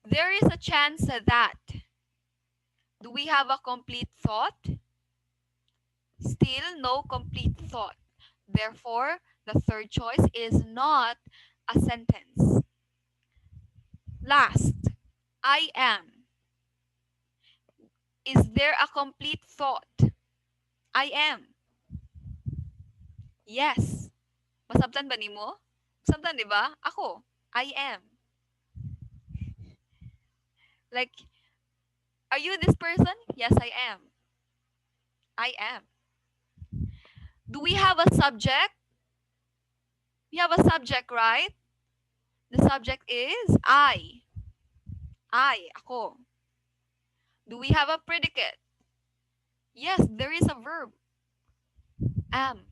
There is a chance that. Do we have a complete thought? Still no complete thought. Therefore, the third choice is not a sentence. Last, I am. Is there a complete thought? I am. Yes. Masabtan ba nimo? Masabtan, di ba? Ako. I am. Like, are you this person? Yes, I am. I am. Do we have a subject? We have a subject, right? The subject is I. Ako. Do we have a predicate? Yes, there is a verb. Am.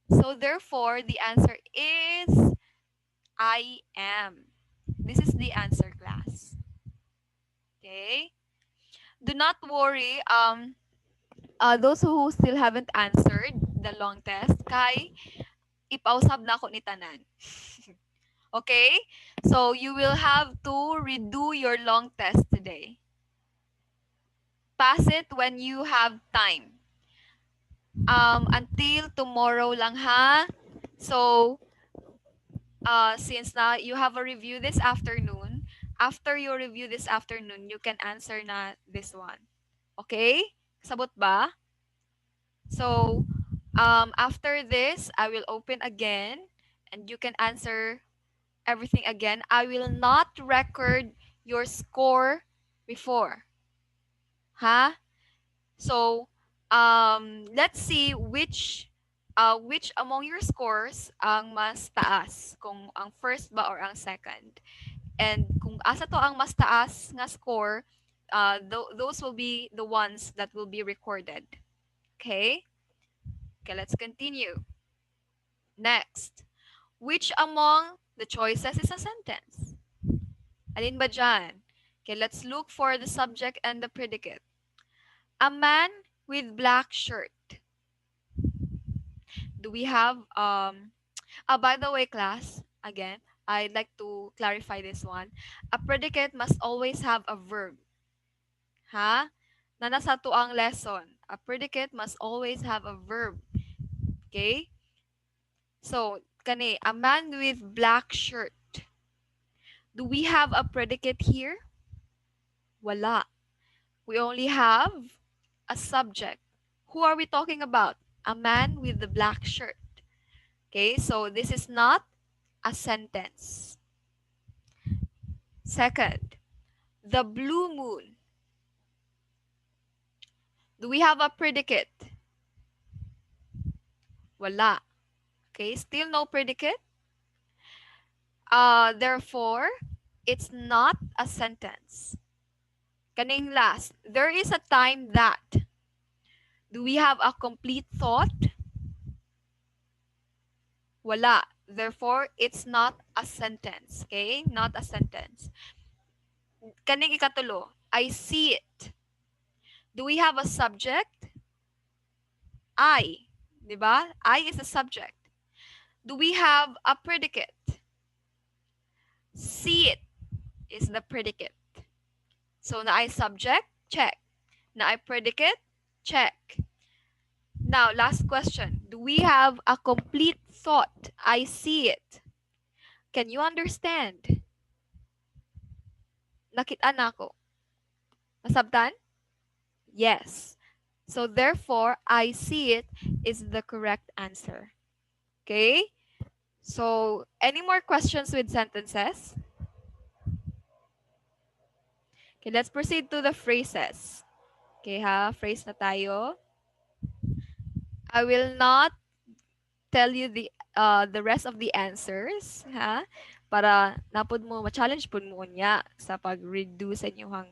So therefore, the answer is I am. This is the answer, class. Okay? Do not worry. Those who still haven't answered the long test, kay ipausab na ako ni tanan. Okay? So you will have to redo your long test today. Pass it when you have time. Until tomorrow lang ha. So since now you have a review this afternoon, after you review this afternoon, you can answer na this one. Okay? Sabot ba? So, after this, I will open again and you can answer everything again. I will not record your score before. Huh? So, let's see which among your scores ang mas taas, kung ang first ba or ang second. And kung asa to ang mas taas nga score, those will be the ones that will be recorded. Okay? Okay, let's continue. Next. Which among the choices is a sentence? Alin ba dyan? Okay, let's look for the subject and the predicate. A man with black shirt. Do we have by the way, class, again, I'd like to clarify this one. A predicate must always have a verb. Ha? Na nasa to ang lesson. A predicate must always have a verb. Okay? So, kani, a man with black shirt. Do we have a predicate here? Wala. We only have a subject. Who are we talking about? A man with the black shirt. Okay, so this is not a sentence. Second, the blue moon. Do we have a predicate? Wala. Okay, still no predicate. Therefore, it's not a sentence. Kaning last, there is a time that. Do we have a complete thought? Wala. Therefore, it's not a sentence. Okay? Not a sentence. Kaning ikatulo, I see it. Do we have a subject? I. Diba? I is a subject. Do we have a predicate? See it is the predicate. So, na I subject? Check. Na I predicate? Check. Now, last question. Do we have a complete thought? I see it. Can you understand? Nakita na ako. Masabtan? Yes. So therefore, I see it is the correct answer. Okay? So, any more questions with sentences? Okay, let's proceed to the phrases. Okay ha, phrase na tayo. I will not tell you the rest of the answers, ha? Para napod mo, ma-challenge po mo niya sa pag-redo sa inyong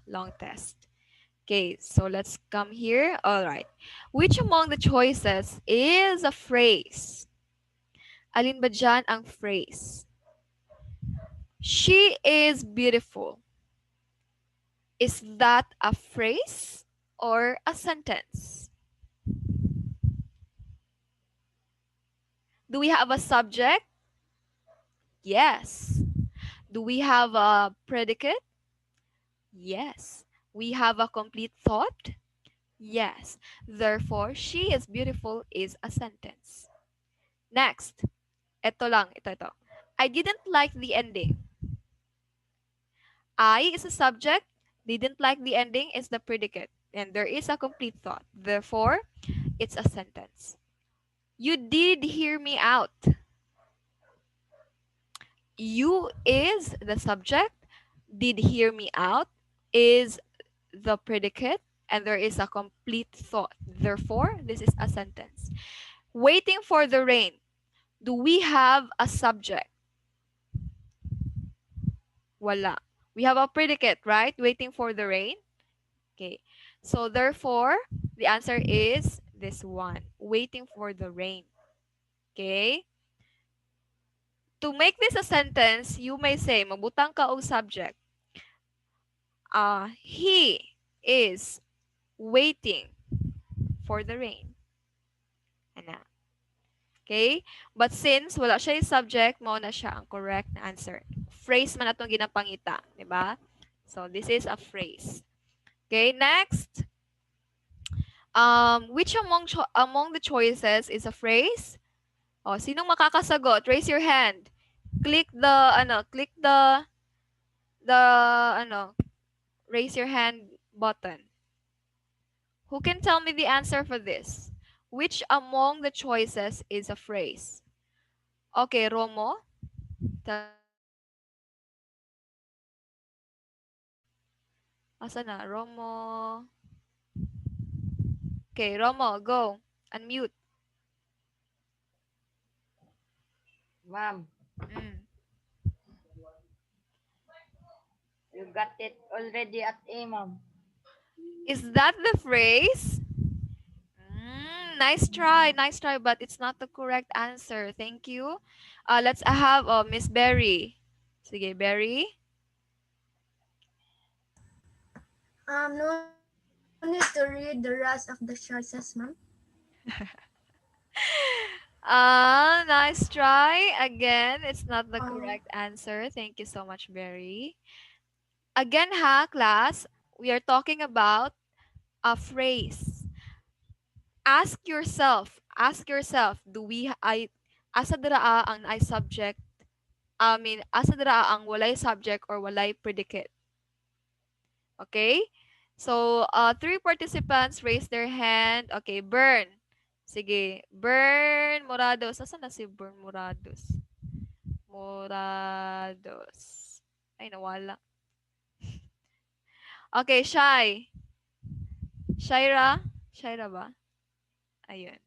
long test. Okay, so let's come here. All right. Which among the choices is a phrase? Alin ba dyan ang phrase? She is beautiful. Is that a phrase or a sentence? Do we have a subject? Yes. Do we have a predicate? Yes. We have a complete thought? Yes. Therefore, she is beautiful is a sentence. Next. Ito lang. Ito. I didn't like the ending. I is a subject. Didn't like the ending is the predicate. And there is a complete thought. Therefore, it's a sentence. You did hear me out. You is the subject. Did hear me out is the predicate. And there is a complete thought. Therefore, this is a sentence. Waiting for the rain. Do we have a subject? Wala. We have a predicate, right? Waiting for the rain. Okay. So therefore, the answer is this one. Waiting for the rain. Okay? To make this a sentence, you may say, mabutang ka og subject. He is waiting for the rain. Ana. Okay? But since wala siya yung subject, mo na siya ang correct na answer. Phrase man atong ginapangita, di ba? So this is a phrase. Okay, next. Which among the choices is a phrase? Oh, sinong makakasagot? Raise your hand. Click the raise your hand button. Who can tell me the answer for this? Which among the choices is a phrase? Okay, Romo. Tell me. Asa na? Romo. Okay, Romo, go. Unmute. Ma'am, Mm. you got it already at A, ma'am. Is that the phrase? Nice try, but it's not the correct answer. Thank you. Let's have Miss Berry. Sige, Berry. No need to read the rest of the choices, ma'am. Nice try. Again, it's not the Um, correct answer. Thank you so much, Berry. Again, ha, class, we are talking about a phrase. Ask yourself, do we, asa dira ang I subject, asa dira ang walay subject or walay predicate? Okay? So, three participants raise their hand. Okay, Burn. Sige, Burn Morados. Asan na si Burn Morados? Morados. Ay, nawala. Okay, Shy. Shaira? Shaira ba? Ayun.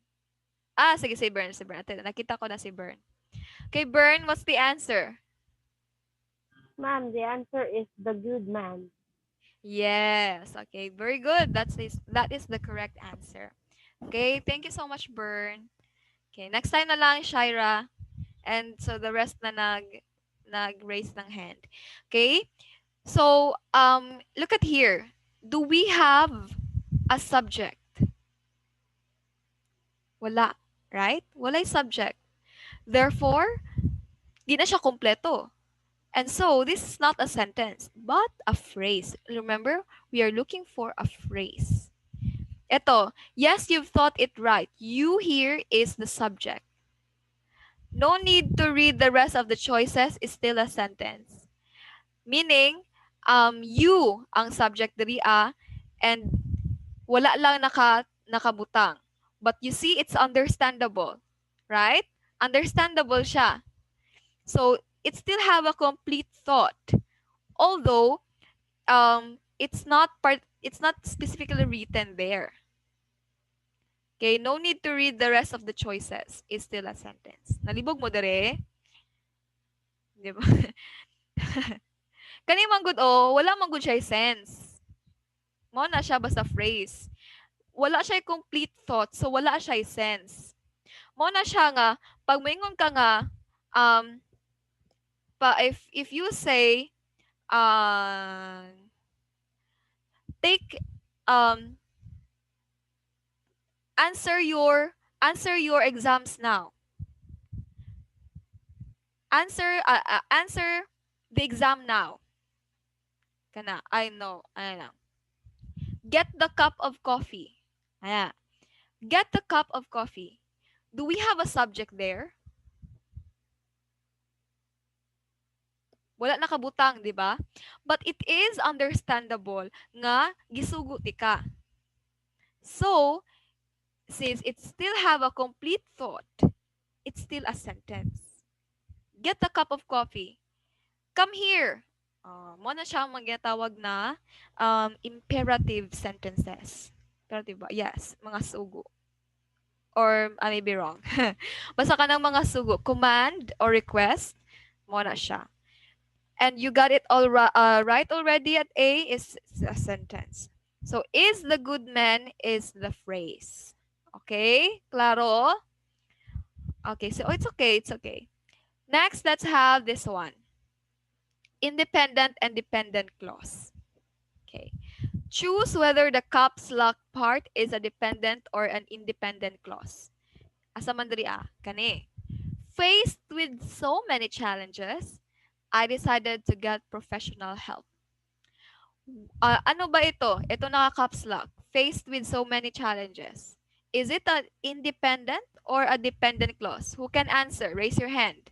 Sige, si Burn. Si Burn. Ate, nakita ko na si Burn. Okay, Burn, what's the answer? Ma'am, the answer is the good man. Yes. Okay, very good. That is the correct answer. Okay, thank you so much, Burn. Okay, next time na lang, Shaira. And so the rest na nag-raise ng hand. Okay? So, look at here. Do we have a subject? Wala, right? Wala yung subject. Therefore, di na siya kompleto. And so, this is not a sentence, but a phrase. Remember, we are looking for a phrase. Ito, yes, you've thought it right. You here is the subject. No need to read the rest of the choices is still a sentence. Meaning, you ang subject diri and wala lang nakabutang. But you see, it's understandable. Right? Understandable siya. So, it still have a complete thought. Although, it's not specifically written there. Okay, no need to read the rest of the choices. It's still a sentence. Nalibog mo dere? Di ba? Kani man gud wala man gud siya sense. Mo na siya basta phrase. Wala siya complete thought, so wala siya sense. Mo na siya nga pag moingon ka nga if you say uh, take answer your exams now. Answer The exam now. Kana, I know. Ayan lang. Get the cup of coffee. Ayan. Get the cup of coffee. Do we have a subject there? Wala nakabutang, di ba? But it is understandable nga gisugo ti ka. So, since it still have a complete thought, it's still a sentence. Get the cup of coffee. Come here. Mo na siya magyatawag na imperative sentences. Imperative ba? Yes, mga sugo. Or I may be wrong. Basta ka ng mga sugo. Command or request, mo na siya. And you got it all right already at A is a sentence. So, is the good man is the phrase. Okay? Claro? Okay, so it's okay, it's okay. Next, let's have this one. Independent and dependent clause. Okay. Choose whether the caps lock part is a dependent or an independent clause. Asa man diri kani. Faced with so many challenges, I decided to get professional help. Ano ba ito? Ito naka-caps lock. Faced with so many challenges. Is it an independent or a dependent clause? Who can answer? Raise your hand.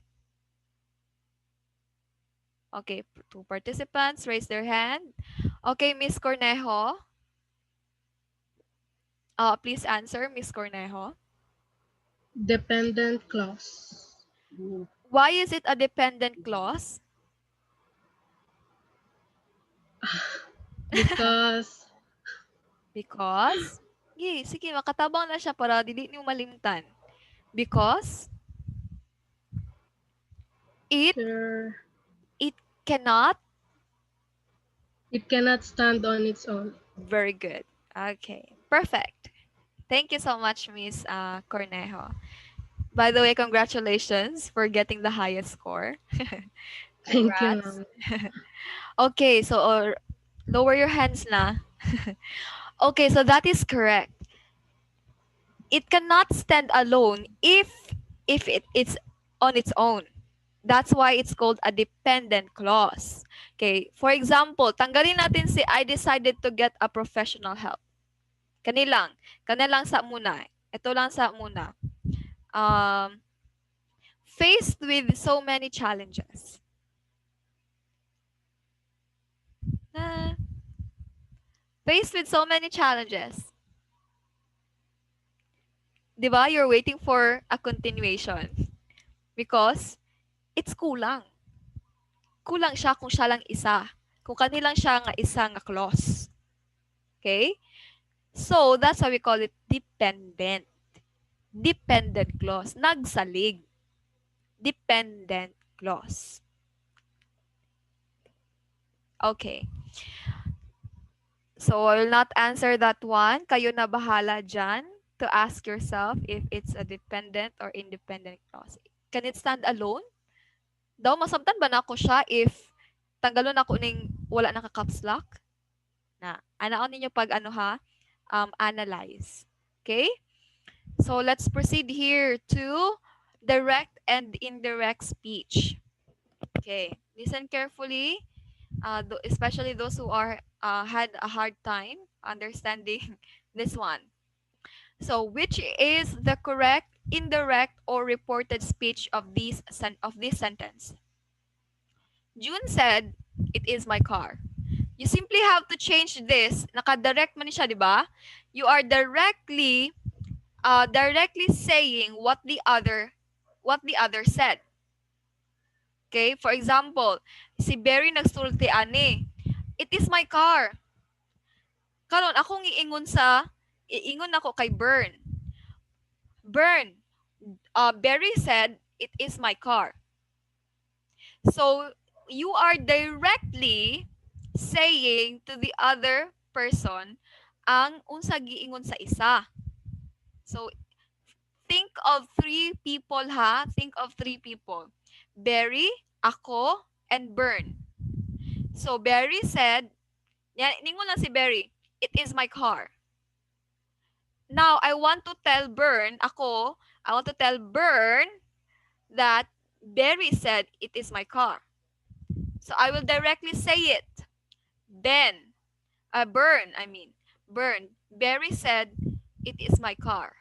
Okay, 2 participants raise their hand. Okay, Miss Cornejo. Please answer, Miss Cornejo. Dependent clause. Why is it a dependent clause? Because Because, sige, makatabang na siya para dili niyo malimtan. Because it there, cannot. it cannot stand on its own. Very good. Okay, perfect. Thank you so much, Miss Cornejo. By the way, congratulations for getting the highest score. Thank you, Congrats. ma'am. Okay, so lower your hands na. Okay, so that is correct. It cannot stand alone if it's on its own. That's why it's called a dependent clause. Okay, for example, tanggalin natin si I decided to get a professional help. Kanilang sa muna. Ito lang sa muna. Faced with so many challenges. Faced with so many challenges. Diba? You're waiting for a continuation. Because it's kulang. Kulang siya kung siya lang isa. Kung kanilang siya nga isa nga clause. Okay? So, that's why we call it dependent. Dependent clause. Nagsalig. Dependent clause. Okay. So, I will not answer that one. Kayo na bahala dyan to ask yourself if it's a dependent or independent clause. Can it stand alone? Daw, masabtan ba na ako siya if tanggalon ako ning wala naka-caps lock? Na, anaon ninyo pag analyze. Okay? So, let's proceed here to direct and indirect speech. Okay. Listen carefully. Especially those who had a hard time understanding this one. So, which is the correct, indirect, or reported speech of this sentence? June said, "It is my car." You simply have to change this. Naka-direct man siya, di ba? You are directly saying what the other said. Okay? For example, si Barry nagsulti ani, "It is my car." Karon akong iingon ako kay Bern. Bern, Barry said, "It is my car." So, you are directly saying to the other person ang unsa giingon sa isa. So, think of 3 people ha. Think of 3 people. Barry, ako, and Bern. So, Barry said, ningon lang si Barry, "It is my car." Now, I want to tell Bern that Barry said, "It is my car." So I will directly say it. Ben, Bern, I mean, Bern, Barry said, it is my car.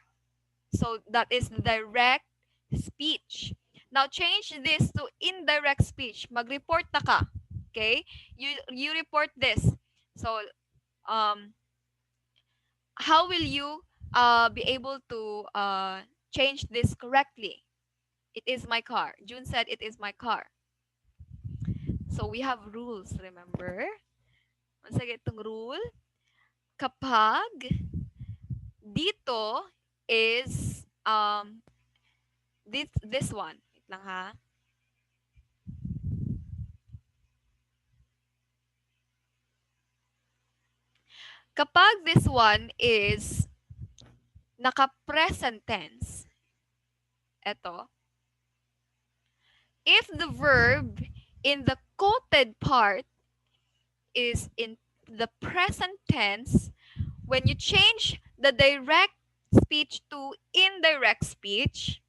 So that is direct speech. Now change this to indirect speech. Mag-report na ka. Okay? You report this. So how will you be able to change this correctly? It is my car. June said it is my car. So we have rules, remember? Once again, itong rule, kapag dito is this one. Wait lang ha. Kapag this one is naka-present tense, eto, if the verb in the quoted part is in the present tense, when you change the direct speech to indirect speech,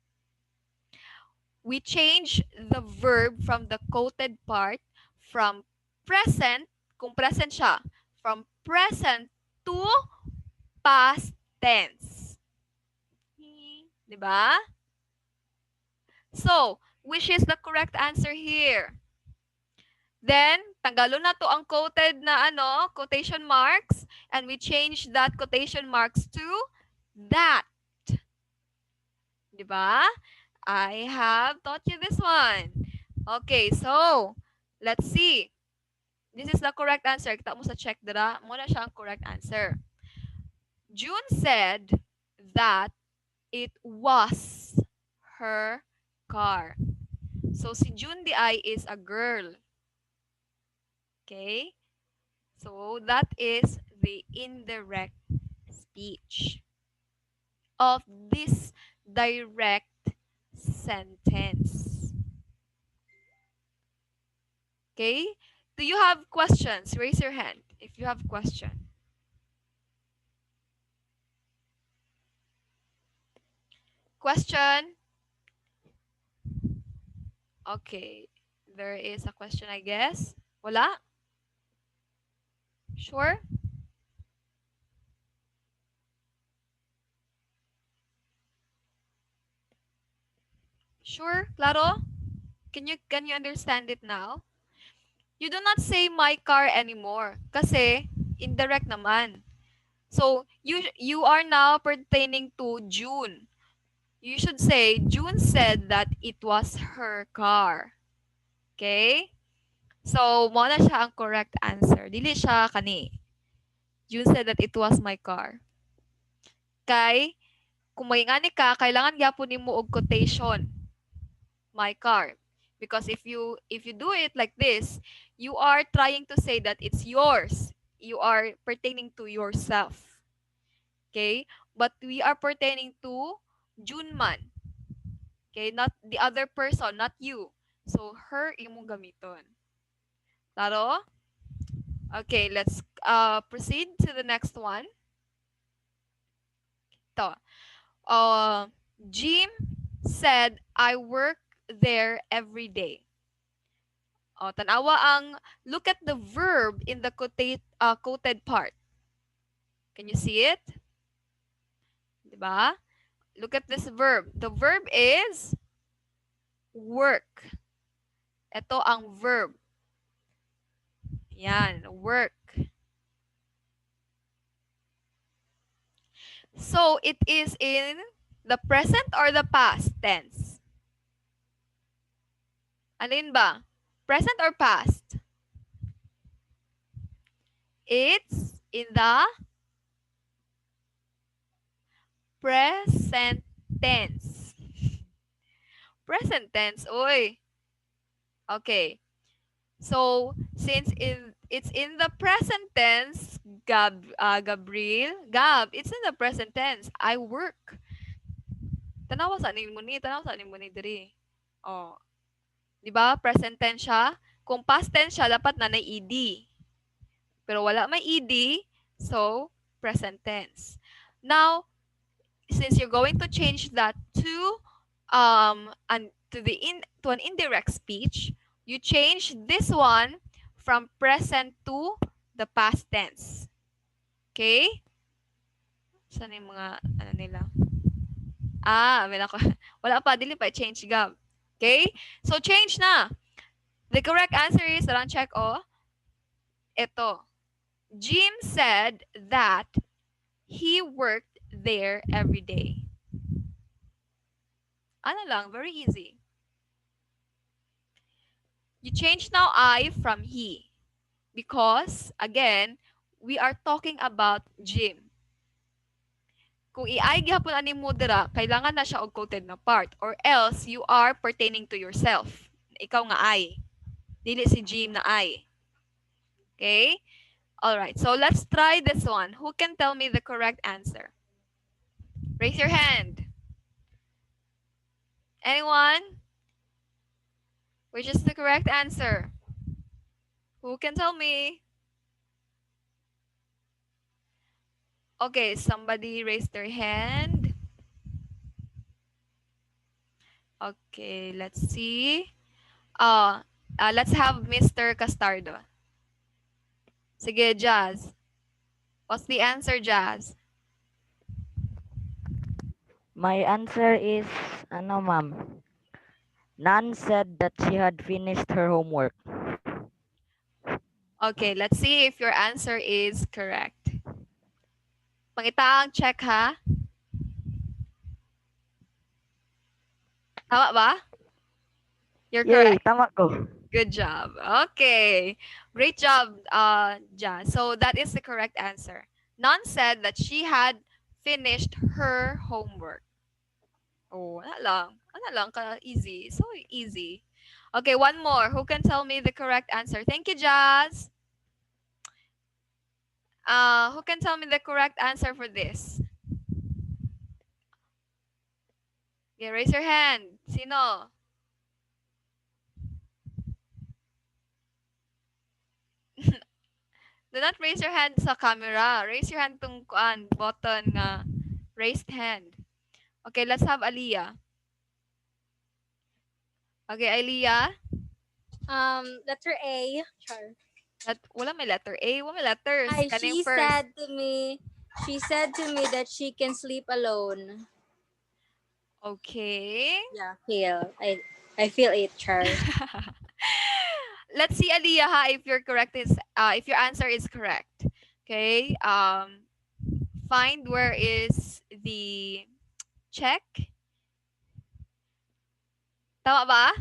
we change the verb from the quoted part from present, kung present siya, from present to past tense. Diba? So, which is the correct answer here? Then, tanggalon na to ang quoted na quotation marks, and we change that quotation marks to that. Diba? I have taught you this one. Okay, so, let's see. This is the correct answer. Kita mo sa check dira, muna siya ang correct answer. June said that it was her car. So, si June di ay is a girl. Okay? So, that is the indirect speech of this direct sentence. Okay? Do you have questions? Raise your hand if you have question. Question? Okay. There is a question, I guess. Wala? Sure? Sure, Claro? Can you understand it now? You do not say my car anymore kasi indirect naman. So, you are now pertaining to June. You should say June said that it was her car. Okay? So, mo na siya ang correct answer. Dili siya kani. June said that it was my car. Kay kung moingani ka, kailangan gyapon nimo og quotation. My car. Because if you do it like this, you are trying to say that it's yours. You are pertaining to yourself. Okay? But we are pertaining to Junman. Okay? Not the other person, not you. So, her imong gamiton. Claro? Okay, let's proceed to the next one. Ito. Jim said, I work there every day. Tanawa ang, look at the verb in the quoted part. Can you see it? Diba? Look at this verb. The verb is work. Ito ang verb. Yan, work. So, it is in the present or the past tense? Alin ba? Present or past? It's in the present tense. Present tense, oy. Okay. So, since it's in the present tense, Gabriel, it's in the present tense. I work. Tanawa sa ni mo ni diri. Oh. 'Di ba? Present tense siya. Kung past tense siya, dapat na ed. Pero wala may ed, so present tense. Now, since you're going to change that to an indirect speech, You change this one from present to the past tense. Okay? Saan yung mga, ano nila? Wala, wala pa, dili pa, change gab. Okay? So, change na. The correct answer is, darang check, ito. Jim said that he worked there every day. Ano lang, very easy. You change now I from he. Because, again, we are talking about Jim. Kung i-I gihapon ani mo dira, kailangan na siya og quoted na part. Or else, you are pertaining to yourself. Ikaw nga I. Dili si Jim na I. Okay? Alright, so let's try this one. Who can tell me the correct answer? Raise your hand. Anyone? Which is the correct answer? Who can tell me? Okay, somebody raised their hand. Okay, let's see. Let's have Mr. Castardo. Sige, Jazz. What's the answer, Jazz? My answer is, ma'am. Nan said that she had finished her homework. Okay, let's see if your answer is correct. Pangitaang check, ha? Tama ba? You're Yay, correct. tama ko. Good job. Okay. Great job, Jazz. So that is the correct answer. Nan said that she had finished her homework. Oh, ano lang ka easy. So easy. Okay, one more. Who can tell me the correct answer? Thank you, Jazz. Who can tell me the correct answer for this? Okay, raise your hand. Sino? Do not raise your hand sa camera. Raise your hand tong button nga raised hand. Okay, let's have Aliyah. Okay, Aliyah. Letter A. Char. Wala may letter A, wala may letters. Ay, Kaning she first. said to me that she can sleep alone. Okay. Yeah, I feel it, Char. Let's see, Aliyah, ha, if your answer is correct. Okay. Find where is the check. Tama ba?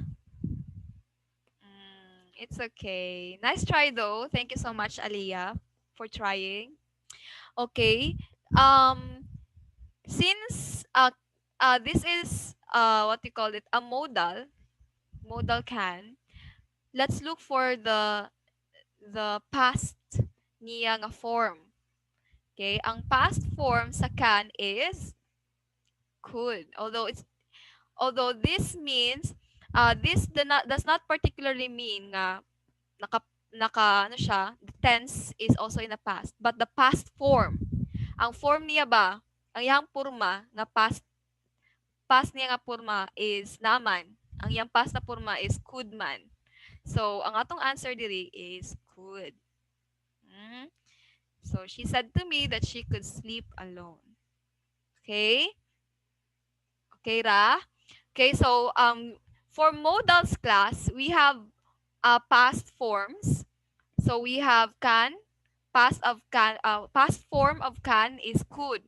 It's okay. Nice try though. Thank you so much, Aliyah, for trying. Okay. Since this is what you call it, a modal can. Let's look for the past niya nga form. Okay, ang past form sa can is could. Although this means this does not particularly mean nga naka ano siya, the tense is also in the past, but the past form. Ang form niya ba, ang yang porma nga past niya nga porma is naman. Ang yang past na porma is could man. So, ang atong answer diri is could. So, she said to me that she could sleep alone. Okay? Okay, Ra? Okay, so for modals class, we have past forms. So, we have can. Past form of can is could.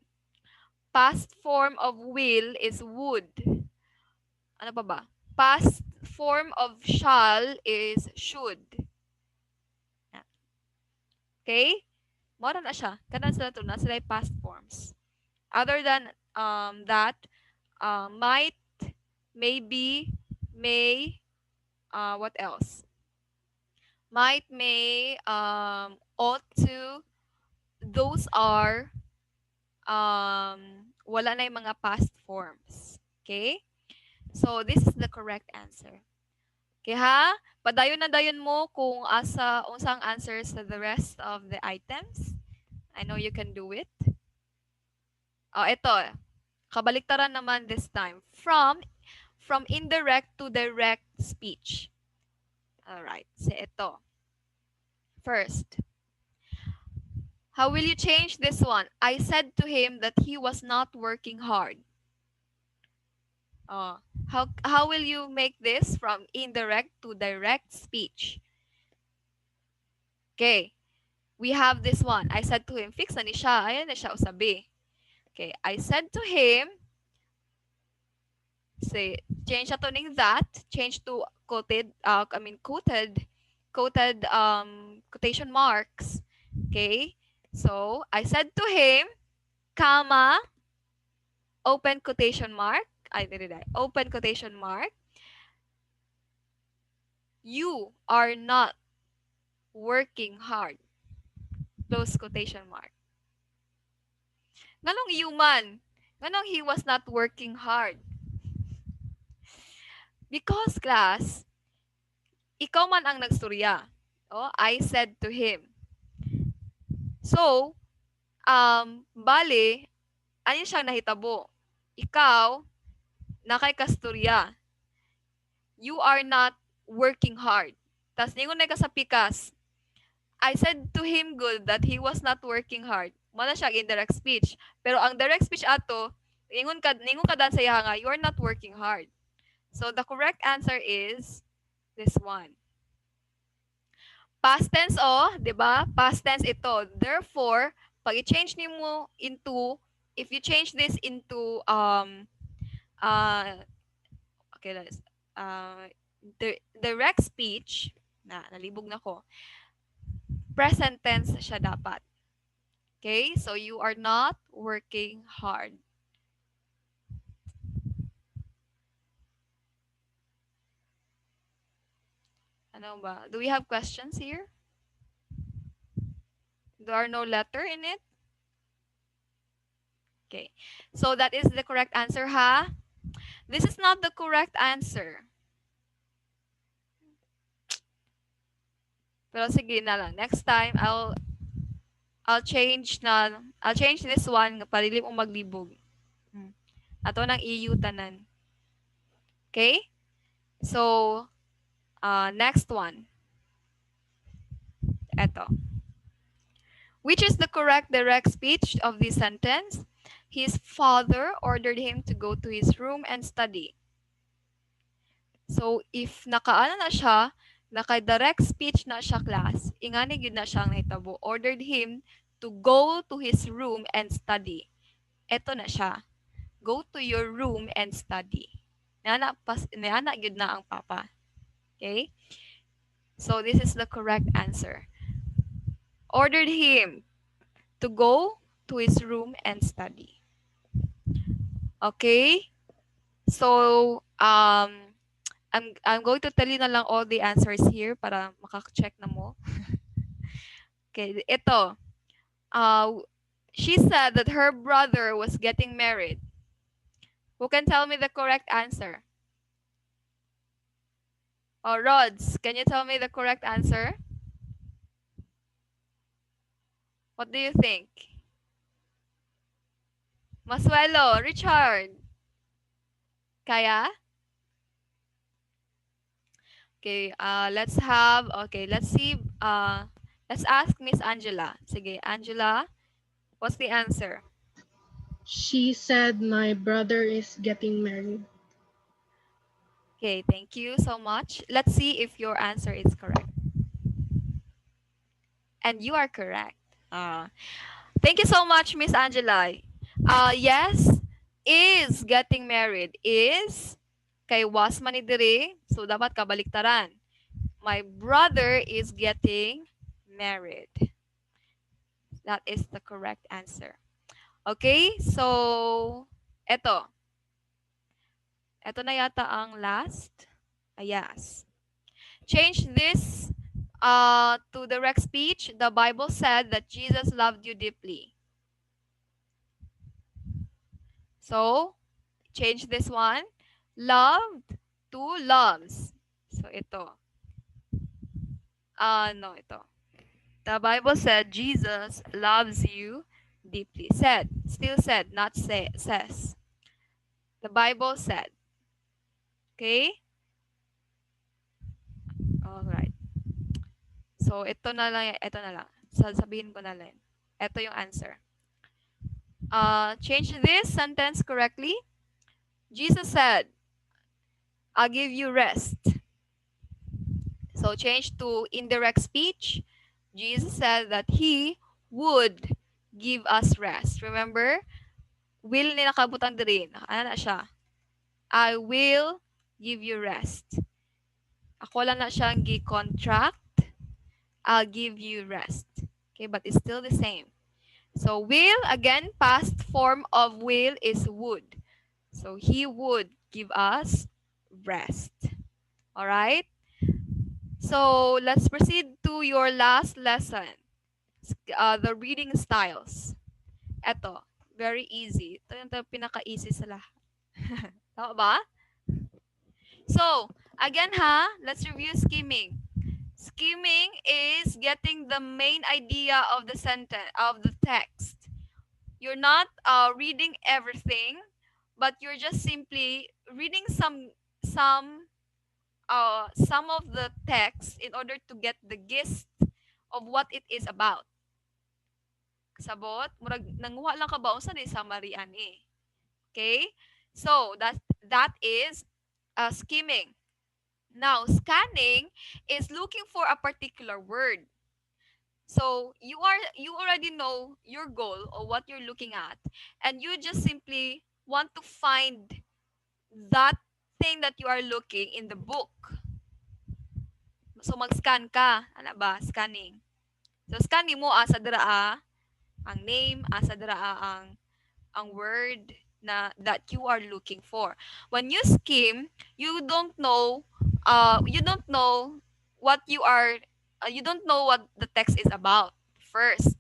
Past form of will is would. Ano pa ba? Past form of shall is should. Okay? Mora na siya. Kanan sila ito. Na sila yung past forms. Other than that, might, maybe, may, what else? Might, may, ought to. Those are wala na yung mga past forms. Okay? So, this is the correct answer. Okay ha? Padayon na dayon mo kung unsang answers to the rest of the items. I know you can do it. Ito. Kabaliktaran naman this time. From indirect to direct speech. Alright. So, ito. First, how will you change this one? I said to him that he was not working hard. How will you make this from indirect to direct speech? Okay. We have this one. I said to him, fix na ni siya. Ayan na siya usabi. Okay. I said to him, say, change na to ning that, change to quoted quotation marks. Okay? So, I said to him, comma, open quotation mark. Open quotation mark. You are not working hard. Close quotation mark. Nganong human? Nganong he was not working hard? Because class, ikaw man ang nagstorya. I said to him. So, bale, ano siyang nahitabo? Ikaw, nakay kastorya. You are not working hard. Tas ningon na ka sa pikas. I said to him good that he was not working hard. Mana siya indirect speech. Pero ang direct speech ato, ningon ka dan sa iya nga, you are not working hard. So the correct answer is this one. Past tense di ba? Past tense ito. Therefore, pag i-change nimo into, if you change this into direct speech, nalibog na ko. Present tense siya dapat. Okay? So you are not working hard. Ano ba? Do we have questions here? There are no letter in it? Okay. So that is the correct answer, ha? This is not the correct answer. Pero sige na lang. Next time, I'll change this one nga palilim o maglibog. Ato nang EU tanan. Okay? So, next one. Eto. Which is the correct direct speech of this sentence? His father ordered him to go to his room and study. So, if nakaano na siya, naka-direct speech na siya class, ingani gyud na siyang nahitabo. Ordered him to go to his room and study. Eto na siya. Go to your room and study. Niana gyud na ang papa. Okay? So, this is the correct answer. Ordered him to go to his room and study. Okay? So, I'm going to tell you na lang all the answers here para maka-check na mo. Okay, ito. She said that her brother was getting married. Who can tell me the correct answer? Rods, can you tell me the correct answer? What do you think? Masuelo, Richard. Kaya? Okay, let's see. Let's ask Miss Angela. Sige, Angela, what's the answer? She said my brother is getting married. Okay, thank you so much. Let's see if your answer is correct. And you are correct. Thank you so much, Miss Angela. Yes, is getting married. Is kay was man ni diri, so dapat kabaliktaran. My brother is getting married. That is the correct answer. Okay, so eto. Eto na yata ang last. Yes. Change this to direct speech. The Bible said that Jesus loved you deeply. So, change this one. Loved to loves. So, ito. No, ito. The Bible said Jesus loves you deeply. Said. Still said, not says. The Bible said. Okay? All right. So, ito na lang. Sasabihin ko na lang. Ito yung answer. Change this sentence correctly. Jesus said, I'll give you rest. So, change to indirect speech. Jesus said that He would give us rest. Remember? Will ni nakabutan din. Ano na siya? I will give you rest. Ako lang na siyang gi-contract. I'll give you rest. Okay, but it's still the same. So will, again, past form of will is would. So He would give us rest. All right? So let's proceed to your last lesson. The reading styles. Eto, very easy. Ito yung pinaka-easy sa lahat. Tama ba? So, again let's review skimming. Skimming is getting the main idea of the sentence, of the text. You're not reading everything, but you're just simply reading some of the text in order to get the gist of what it is about. Kasabot, murag nanguha lang ka ba unsa ni summary ani. Okay? So, that is skimming. Now, scanning is looking for a particular word. So, you already know your goal or what you're looking at, and you just simply want to find that thing that you are looking in the book. So, mag-scan ka. Ano ba? Scanning. So, scanning mo asa dira ang name, asa dira ang word that you are looking for. When you skim, you don't know what you don't know what the text is about first.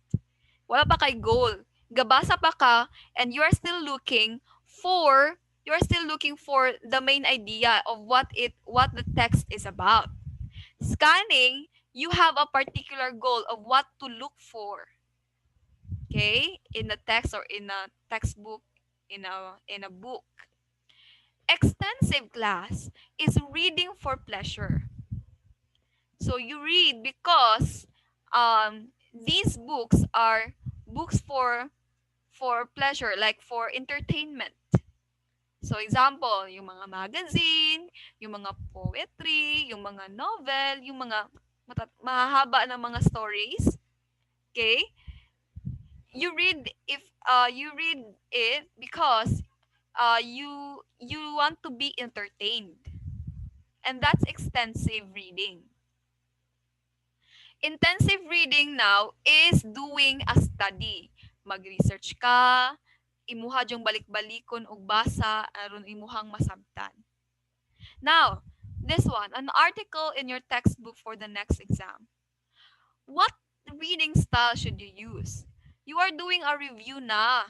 Wala pa kay goal. Gabasa pa ka and you're still looking for the main idea of what the text is about. Scanning, you have a particular goal of what to look for. Okay? In the text or in a textbook, in a book. Extensive class is reading for pleasure. So you read because these books are books for pleasure, like for entertainment. So example, yung mga magazine, yung mga poetry, yung mga novel, yung mga mahahaba na mga stories. Okay? You read it because you want to be entertained. And that's extensive reading. Intensive reading now is doing a study. Mag-research ka, imuha yung balik-balikon og basa aron imuhang masabtan. Now, this one, an article in your textbook for the next exam. What reading style should you use? You are doing a review na.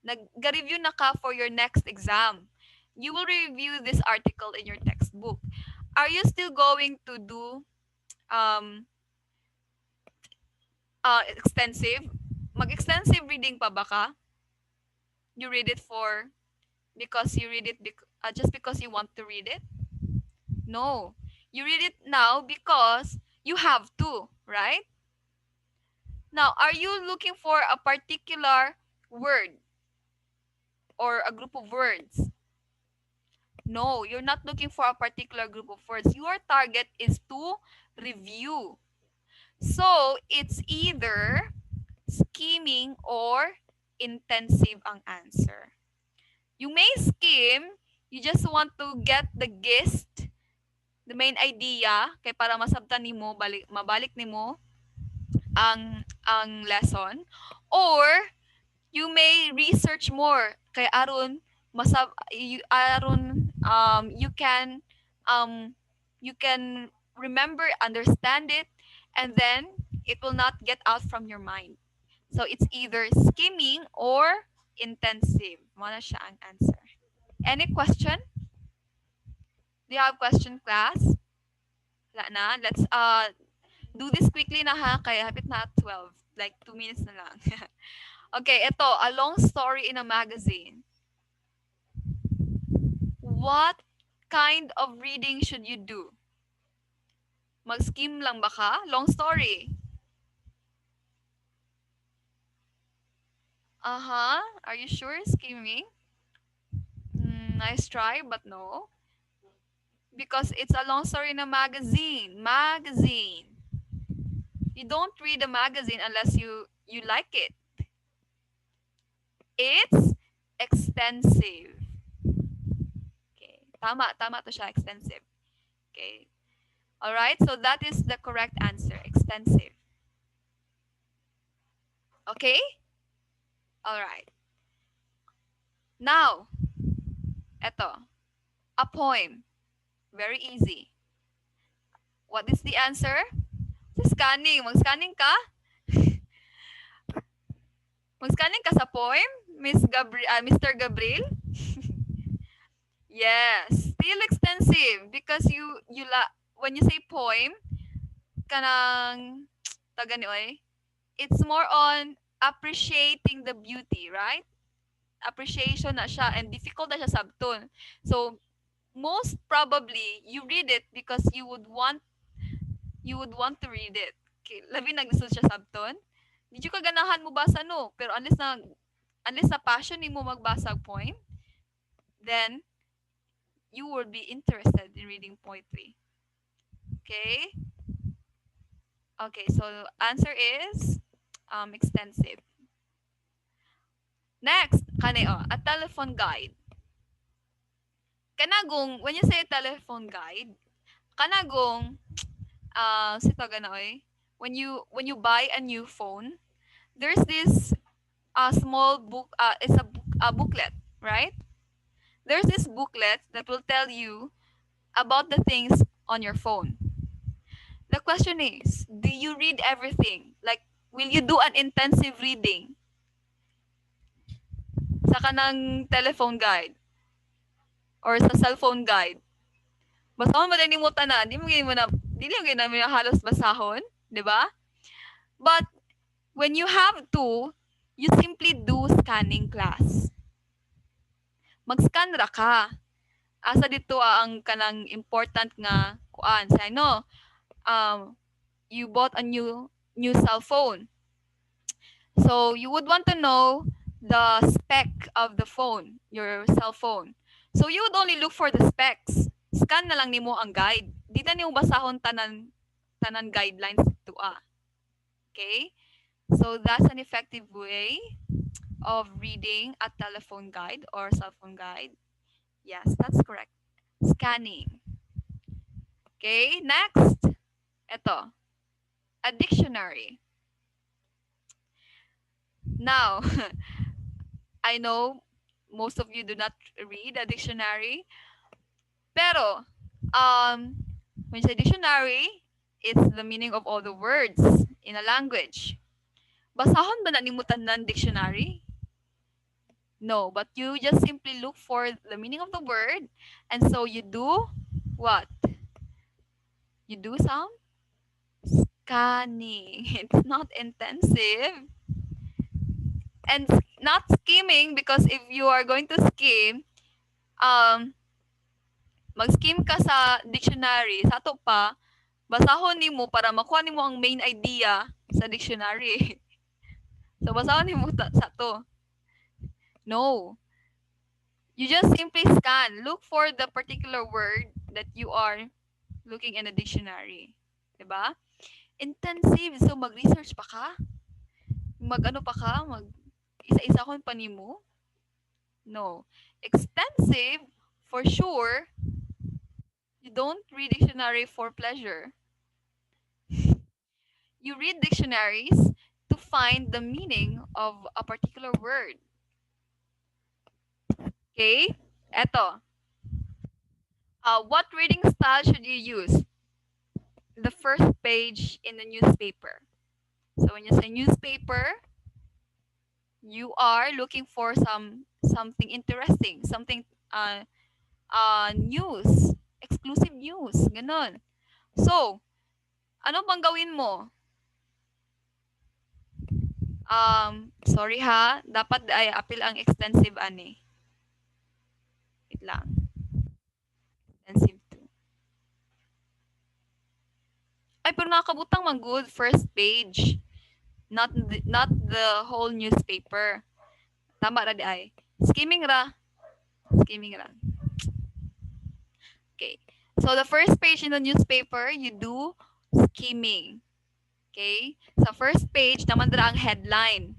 Nag-review na ka for your next exam. You will review this article in your textbook. Are you still going to do extensive? Mag-extensive reading pa ba ka? You read it because you read it just because you want to read it? No. You read it now because you have to, right? Now, are you looking for a particular word or a group of words? No, you're not looking for a particular group of words. Your target is to review. So, it's either skimming or intensive ang answer. You may skim, you just want to get the gist, the main idea, kay para masabtan nimo, mabalik nimo ang lesson, or you may research more kay aron you can remember, understand it, and then it will not get out from your mind. So it's either skimming or intensive. Mo na siya ang answer. Any question? Do you have question, class? Wala na. Let's do this quickly na ha, kaya hapit na 12. Like 2 minutes na lang. Okay, ito, a long story in a magazine. What kind of reading should you do? Mag-skim lang ba ka? Long story. Are you sure skimming? Nice try, but no. Because it's a long story in a magazine. Magazine. You don't read a magazine unless you like it. It's extensive. Okay. Tama to siya, extensive. Okay. All right, so that is the correct answer, extensive. Okay? All right. Now, eto, a poem. Very easy. What is the answer? Scanning. Mag-scanning ka? Mag-scanning ka sa poem, Mr. Gabriel? Yes, still extensive because when you say poem, kanang taga ni oy, it's more on appreciating the beauty, right? Appreciation na siya and difficult na siya sabton. So most probably you read it because you would want to read it. Okay, labi na gusto siya sabton. Di ka ganahan mo basa no, pero unless na passion ni mo magbasa og poem, then you will be interested in reading poetry. Okay? Okay, so answer is extensive. Next, a telephone guide. Kanagong, when you say telephone guide, kanagong, when you buy a new phone, there's this small book, it's a booklet, right? There's this booklet that will tell you about the things on your phone. The question is, do you read everything? Like, will you do an intensive reading sa kanang telephone guide or sa cellphone guide? Basahon ba din mo tanan? Di mo na halos basahon, di ba? But when you have to, you simply do scanning class. Mag-scan ra ka. Asa dito ang kanang important nga kuan. Say no, you bought a new cell phone. So you would want to know the spec of the phone, your cell phone. So you would only look for the specs. Scan na lang nimo ang guide. Di na nimo basahon tanan guidelines to Okay? So that's an effective way of reading a telephone guide or cell phone guide. Yes, that's correct. Scanning. Okay, next. Ito. A dictionary. Now, I know most of you do not read a dictionary. Pero, when you say dictionary, it's the meaning of all the words in a language. Basahon ba nanimutan ng dictionary? No, but you just simply look for the meaning of the word, and so you do what? You do some scanning. It's not intensive. And not skimming, because if you are going to skim, mag-skim ka sa dictionary, sato pa, basahon nimo para makuha nimo ang main idea sa dictionary. So basahon nimo sato. No. You just simply scan. Look for the particular word that you are looking in a dictionary. Diba? Intensive. So mag-research pa ka? Mag-ano pa ka? Isa-isahon pa nimo? No. Extensive, for sure, you don't read dictionary for pleasure. You read dictionaries to find the meaning of a particular word. Okay? Eto. What reading style should you use? The first page in the newspaper. So when you say newspaper, you are looking for something interesting, something news, exclusive news, ganon. So, ano bang gawin mo? Sorry ha, dapat ay apil ang extensive ani. Wait lang. Extensive 2. Ay, pero nakakabutang man good. First page. Not the whole newspaper. Tama ra di ay. Skimming ra. Skimming ra. Okay. So the first page in the newspaper, you do skimming. Okay? Sa first page, naman dira ang headline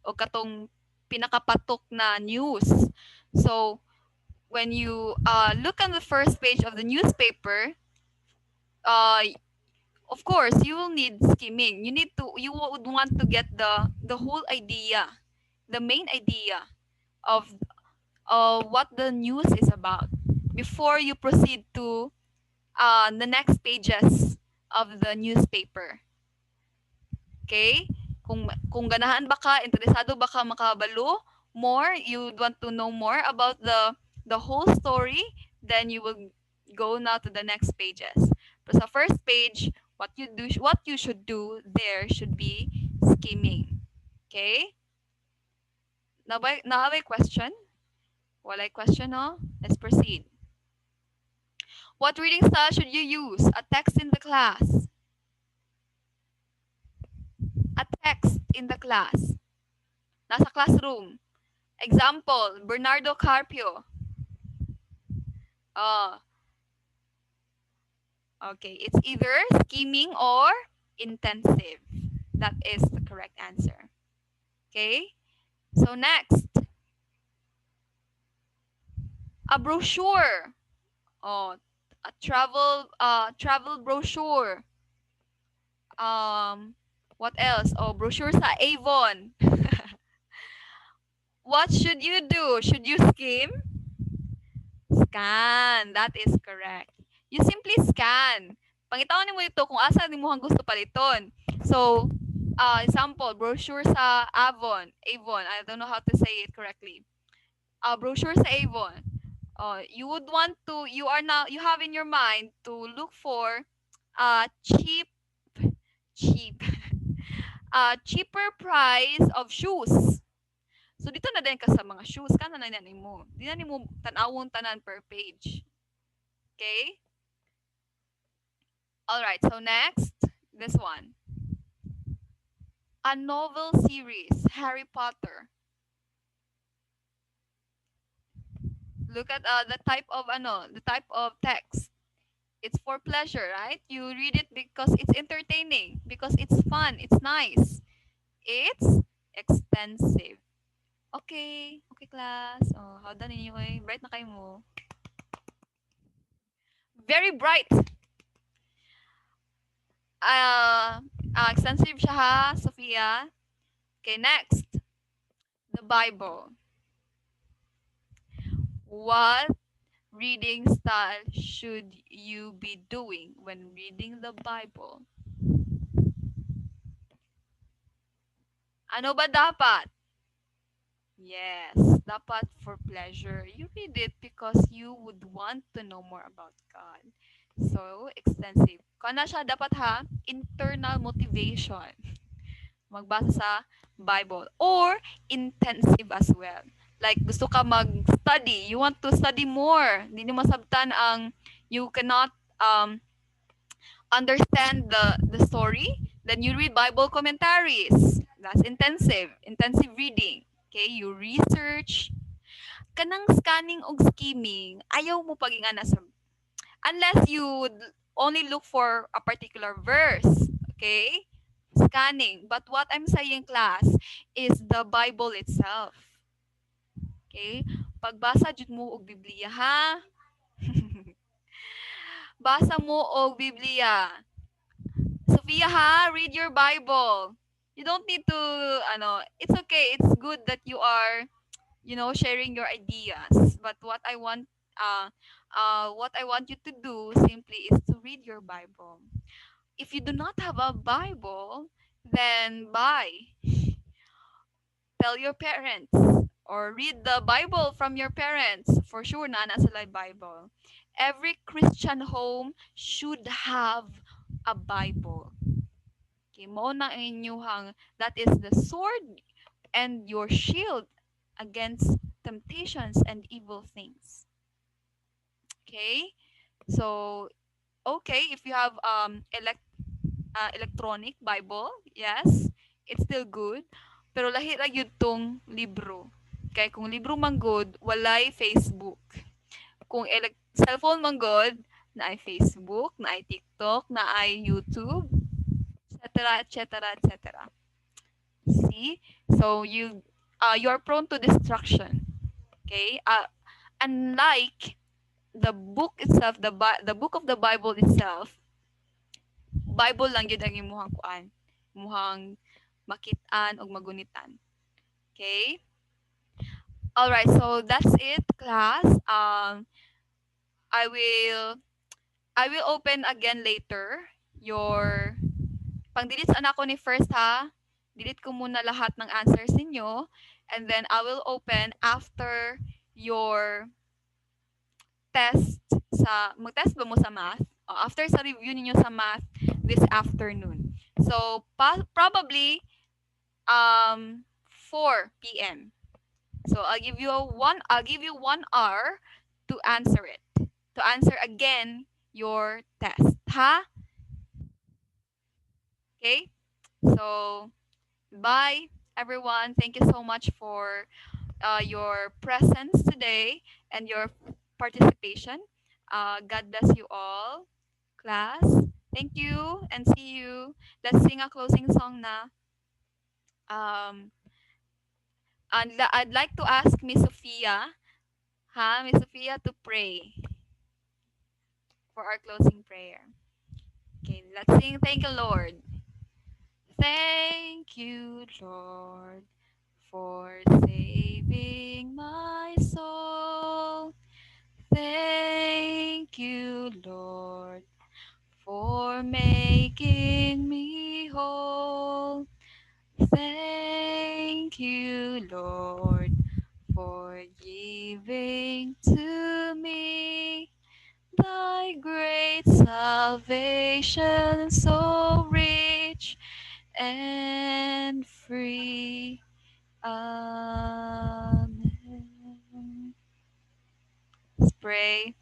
o katong pinakapatok na news. So when you look on the first page of the newspaper, uh, of course, you will need skimming. You would want to get the whole idea, the main idea of what the news is about before you proceed to the next pages of the newspaper. Okay? Kung ganahan ba ka, interesado ba ka makabalo more, you want to know more about the whole story, then you will go now to the next pages. But sa first page, what you should do there should be skimming. Okay? Now by question? Walay question, no? Let's proceed. What reading style should you use? A text in the class. A text in the class. Nasa classroom. Example, Bernardo Carpio. Okay, it's either skimming or intensive. That is the correct answer. Okay, so next. A brochure. Oh, a travel brochure. What else? Oh, brochure sa Avon. What should you do? Should you skim? Scan. That is correct. You simply scan. Pangitaon nimo ito kung asa nimo ang gusto paliton. So, example, brochure sa Avon. Avon. I don't know how to say it correctly. Brochure sa Avon. You have in your mind to look for cheap cheaper price of shoes. So dito na din ka sa mga shoes kana na nimo. Di na nimo tan-awon tanan per page. Okay? All right, so next, this one. A novel series, Harry Potter. Look at the type of text. It's for pleasure, right? You read it because it's entertaining, because it's fun, it's nice. It's extensive. Okay, class. Oh, how done ninyo eh? Bright na kayo mo. Very bright. Extensive siya ha, Sophia. Okay, next. The Bible. What reading style should you be doing when reading the Bible? Ano ba dapat? Yes, dapat for pleasure. You read it because you would want to know more about God. So, extensive. Kana siya dapat ha, internal motivation. Magbasa sa Bible. Or, intensive as well. Like, gusto ka mag-study. You want to study more. Hindi mo masabtan ang you cannot understand the story. Then you read Bible commentaries. That's intensive. Intensive reading. Okay, you research. Kanang scanning o skimming, ayaw mo paging sa unless you only look for a particular verse. Okay? Scanning. But what I'm saying, class, is the Bible itself. Okay? Pagbasa jud mo og Biblia, ha? Basa mo og Biblia. Sophia, ha? Read your Bible. You don't need to, it's okay. It's good that you are, sharing your ideas. But what I want you to do simply is to read your Bible. If you do not have a Bible, then buy. Tell your parents or read the Bible from your parents. For sure, nana sila Bible. Every Christian home should have a Bible. Okay, mo na inyuhang that is the sword and your shield against temptations and evil things. Okay? So, okay, if you have electronic Bible, yes, it's still good. Pero lahi ra gyud tong libro. Kay kung libro man good, walay Facebook. Kung cellphone man good, na ay Facebook, na ay TikTok, na ay YouTube, etc., etc., etc. See? So you're prone to distraction. Okay? Unlike the book itself, the book of the Bible itself, Bible lang yun ang imuhang kuan, imuhang makitaan o magunitan. Okay? All right, so that's it, class. I will open again later your pang-delete anak ko ni first ha. Delete ko muna lahat ng answers ninyo and then I will open after your test mag-test ba mo sa math? After sa review ninyo sa math this afternoon. So probably 4 p.m. So I'll give you 1 hour to answer it. To answer again your test, ha? Okay? So bye everyone. Thank you so much for your presence today and your participation. God bless you all, class. Thank you and see you. Let's sing a closing song na. And I'd like to ask Miss Sophia, Miss Sophia, to pray for our closing prayer. Okay, let's sing. Thank you, Lord. Thank you, Lord, for saving my soul. Thank you, Lord, for making me whole. Thank you, Lord, for giving to me thy great salvation so rich and free. Amen. Let's pray.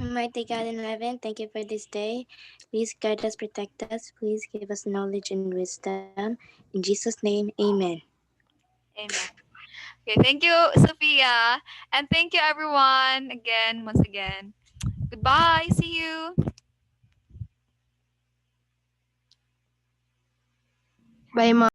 Almighty God in heaven, thank you for this day. Please guide us, protect us. Please give us knowledge and wisdom. In Jesus' name, amen. Amen. Okay, thank you, Sophia. And thank you, everyone, again, once again. Goodbye. See you. Bye, Mom.